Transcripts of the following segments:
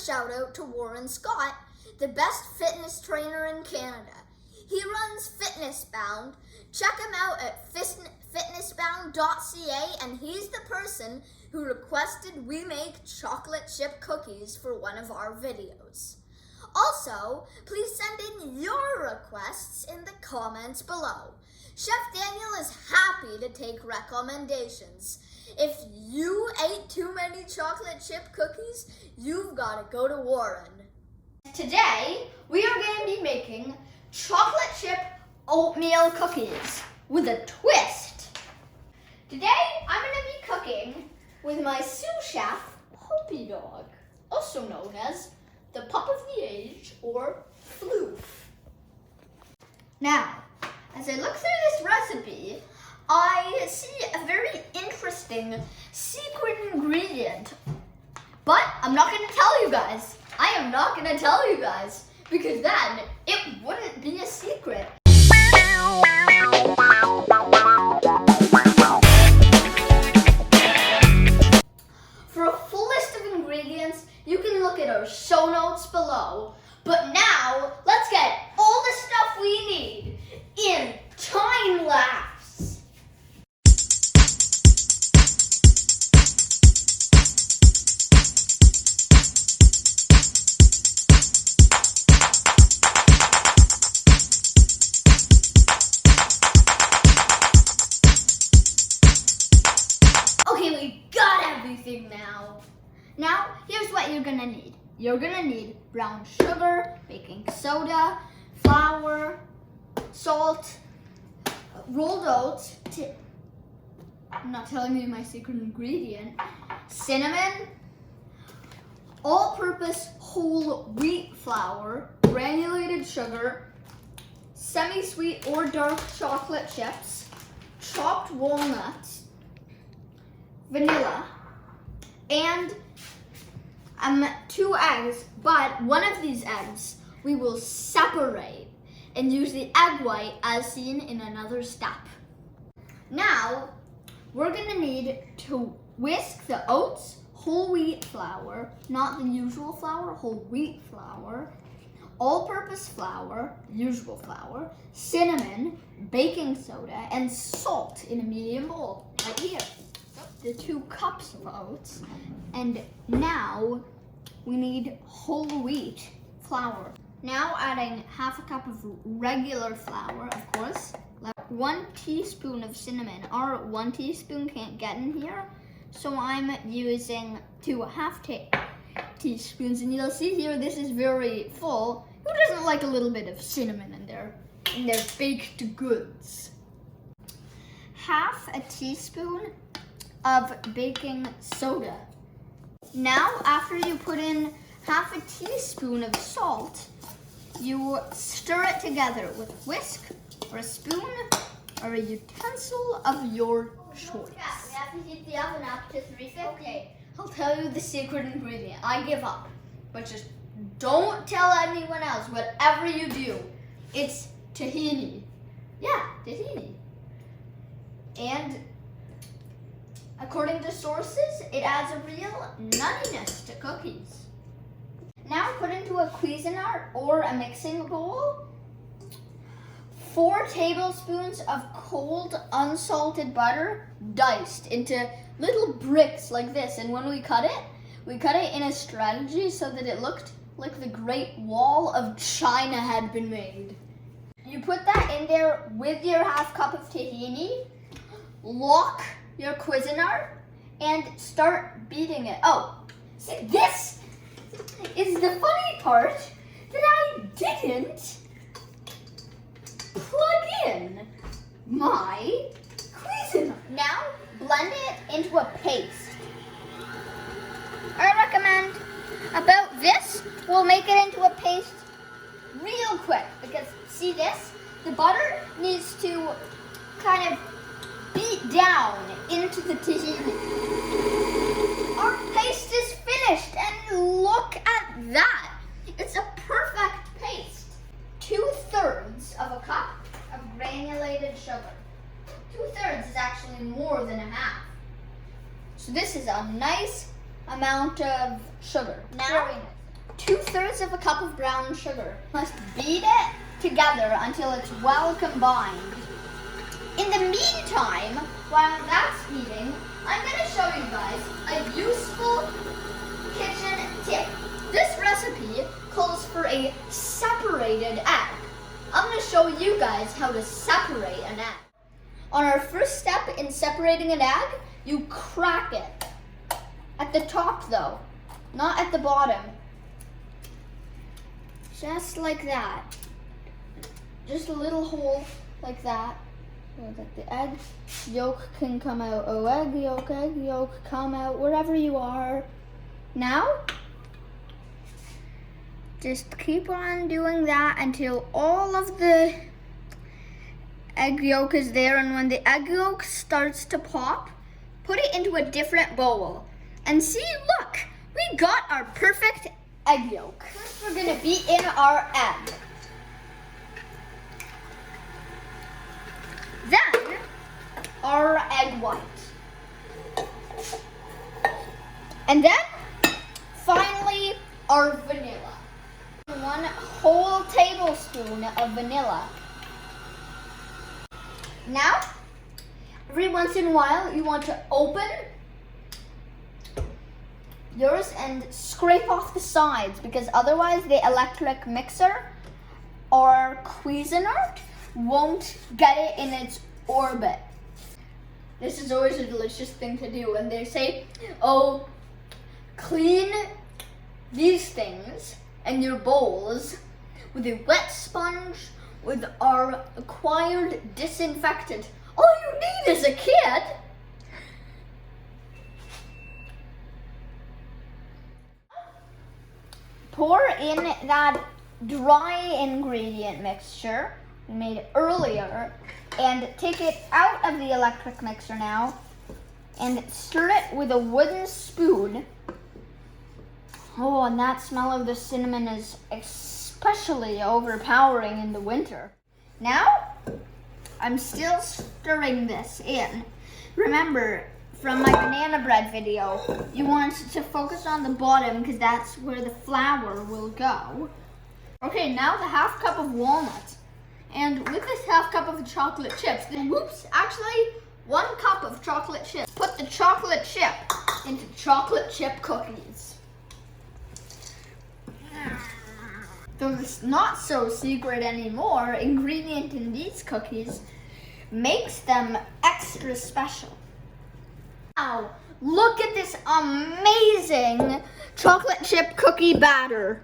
shout out to Warren Scott, the best fitness trainer in Canada. He runs Fitnessbound. Check him out at Fitnessbound.ca, and he's the person who requested we make chocolate chip cookies for one of our videos. Also, please send in your requests in the comments below. Chef Daniel is happy to take recommendations. If you ate too many chocolate chip cookies, you've got to go to Warren. Today, we are going to be making chocolate chip oatmeal cookies with a twist. Today, I'm going to be cooking with my sous chef, Hoppy Dog, also known as the pup of the age, or Floof. Now, as I look through this recipe, I see a very interesting secret ingredient. But I'm not going to tell you guys. I am not going to tell you guys, because then it wouldn't be a secret. For a full list of ingredients, you can look at our show notes below. But now, let's get all the stuff we need in time lapse. Okay, we got everything now. Now, here's what you're gonna need. You're gonna need brown sugar, baking soda, flour, salt, rolled oats, I'm not telling you my secret ingredient, cinnamon, all-purpose whole wheat flour, granulated sugar, semi-sweet or dark chocolate chips, chopped walnuts, vanilla, and 2 eggs, but one of these eggs we will separate and use the egg white as seen in another step. Now, we're gonna need to whisk the oats, whole wheat flour, not the usual flour, whole wheat flour, all-purpose flour, usual flour, cinnamon, baking soda, and salt in a medium bowl, right here. The 2 cups of oats, and now we need whole wheat flour. Now adding half a cup of regular flour, of course, 1 teaspoon of cinnamon. Our 1 teaspoon can't get in here, so I'm using 2.5 teaspoons, and you'll see here this is very full. Who doesn't like a little bit of cinnamon in their baked goods? Half a teaspoon of baking soda. Now, after you put in half a teaspoon of salt, you stir it together with a whisk or a spoon or a utensil of your choice. Yeah, we have to heat the oven up to 350. Okay, I'll tell you the secret ingredient. I give up, but just don't tell anyone else. Whatever you do, it's tahini. Yeah, tahini. And according to sources, it adds a real nuttiness to cookies. Now put into a Cuisinart or a mixing bowl 4 tablespoons of cold unsalted butter diced into little bricks like this. And when we cut it in a strategy so that it looked like the Great Wall of China had been made. You put that in there with your half cup of tahini, lock your Cuisinart, and start beating it. Oh, see, this is the funny part that I didn't plug in my Cuisinart. Now, blend it into a paste. I recommend about this. We'll make it into a paste real quick because, see this? The butter needs to kind of beat down into the tahini. Our paste is finished, and look at that. It's a perfect paste. 2/3 of a cup of granulated sugar. 2/3 is actually more than a half. So this is a nice amount of sugar. Now 2/3 of a cup of brown sugar. Must beat it together until it's well combined. In the meantime, while that's heating, I'm going to show you guys a useful kitchen tip. This recipe calls for a separated egg. I'm going to show you guys how to separate an egg. On our first step in separating an egg, you crack it. At the top though, not at the bottom. Just like that. Just a little hole like that. So that the egg yolk can come out. Oh, egg yolk, come out wherever you are. Now, just keep on doing that until all of the egg yolk is there. And when the egg yolk starts to pop, put it into a different bowl. And see, look, we got our perfect egg yolk. First, we're gonna beat in our egg. Then, our egg white. And then, finally, our vanilla. 1 whole tablespoon of vanilla. Now, every once in a while, you want to open yours and scrape off the sides, because otherwise the electric mixer or Cuisinart won't get it in its orbit. This is always a delicious thing to do, and they say, oh, clean these things and your bowls with a wet sponge with our acquired disinfectant. All you need is a kit. Pour in that dry ingredient mixture we made earlier and take it out of the electric mixer now and stir it with a wooden spoon. Oh, and that smell of the cinnamon is especially overpowering in the winter. Now, I'm still stirring this in. Remember, from my banana bread video, you want to focus on the bottom because that's where the flour will go. Okay, now the 1/2 cup of walnuts. And with this 1/2 cup of chocolate chips, actually 1 cup of chocolate chips. Put the chocolate chip into chocolate chip cookies. Though it's not so secret anymore, ingredient in these cookies makes them extra special. Now, look at this amazing chocolate chip cookie batter.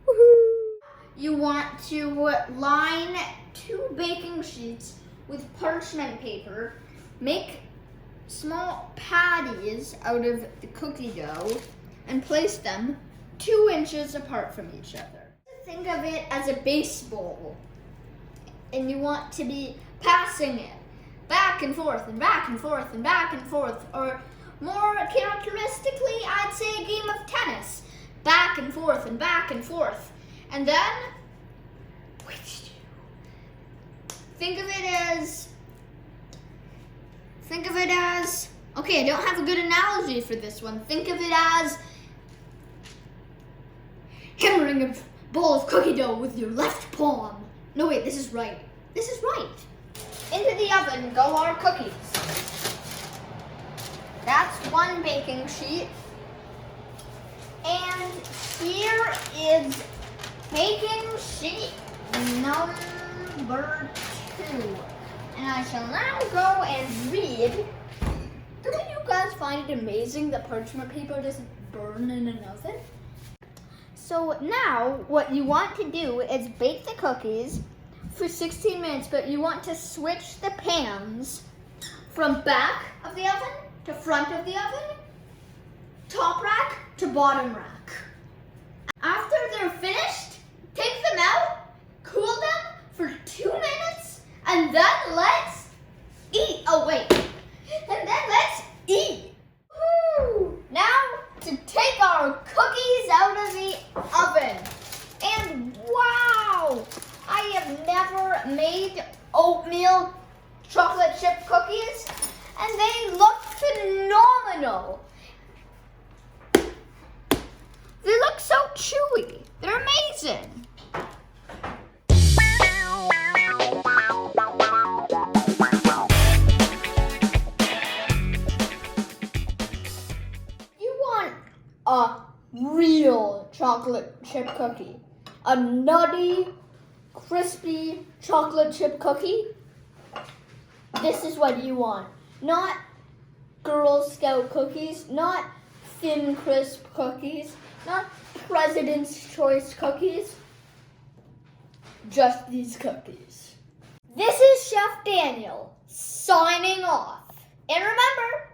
Woohoo! You want to line 2 baking sheets with parchment paper, make small patties out of the cookie dough, and place them 2 inches apart from each other. Think of it as a baseball, and you want to be passing it back and forth and back and forth and back and forth, or more characteristically, I'd say a game of tennis. Back and forth and back and forth. And then, think of it as, okay, I don't have a good analogy for this one. Think of it as hammering a bowl of cookie dough with your left palm. No, wait, this is right. This is right. Into the oven go our cookies. That's 1 baking sheet. And here is baking sheet number 2. And I shall now go and read. Don't you guys find it amazing that parchment paper doesn't burn in an oven? So now what you want to do is bake the cookies for 16 minutes, but you want to switch the pans from back of the oven to front of the oven, top rack to bottom rack. After they're finished, take them out, cool them for 2 minutes, and then let's eat. Oh wait, and then let's eat. Woo! Now to take our cookies out of the oven. And wow, I have never made oatmeal chocolate chip cookies, and they look phenomenal. normal chocolate chip cookie. A nutty, crispy chocolate chip cookie. This is what you want. Not Girl Scout cookies, not Thin Crisp cookies, not President's Choice cookies. Just these cookies. This is Chef Daniel signing off. And remember,